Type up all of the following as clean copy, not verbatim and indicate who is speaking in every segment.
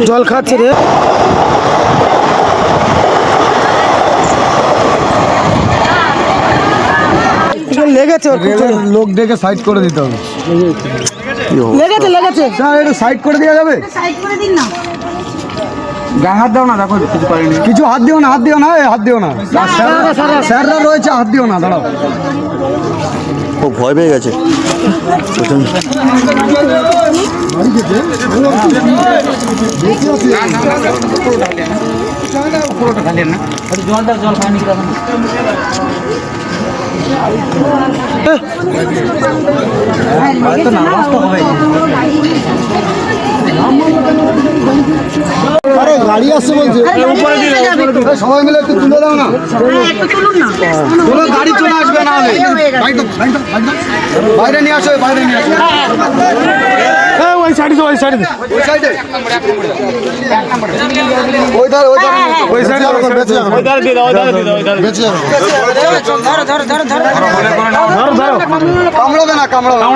Speaker 1: জল খাচ্ছে রে। লেগেছে
Speaker 2: লোক ডেকে সাইড করে দিতে হবে।
Speaker 1: লেগেছে লেগেছে
Speaker 2: স্যার একটু সাইড করে দেওয়া যাবে?
Speaker 3: গায়ে হাত দাও না, দেখো কিছু করেনি।
Speaker 2: কিছু হাত দিও না, হাত দিও না, হাত দিও না। স্যাররা রয়েছে, হাত দিও না, দাঁড়াও।
Speaker 4: ও ভয় পেয়ে গেছে।
Speaker 3: জল খায়নি তখন।
Speaker 2: আরে গাড়ি আসছে বলছে, সবাই মিলে একটু তুলে দাও না। কোনো গাড়ি চলে আসবে না হলে বাইরে নিয়ে আসো, বাইরে নিয়ে আসো।
Speaker 1: ওই সাইডে ওই সাইডে
Speaker 2: ওই সাইডে ওই ধারে ওই ধারে
Speaker 1: ওই সাইডে
Speaker 2: বেঁচে যাবে,
Speaker 1: ওই ধারে দিয়ে দাও, ওই ধারে দিয়ে দাও, ওই ধারে
Speaker 2: বেঁচে যাবে।
Speaker 1: ধরো ধরো
Speaker 2: কামড়াবে না, কামড়াবে না,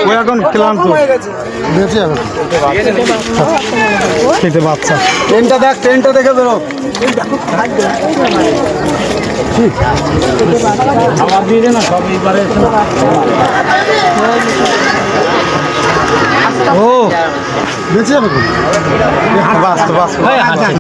Speaker 1: ওই এখন ক্লান্ত
Speaker 2: বেঁচে যাবে।
Speaker 1: খেতে বাচ্চা।
Speaker 2: ট্রেনটা দেখ, ট্রেনটা দেখে বেরো।
Speaker 1: খাবার দিয়ে দে না সব এইবারে।
Speaker 2: ও বেঁচে যাবে।
Speaker 1: বাস বাস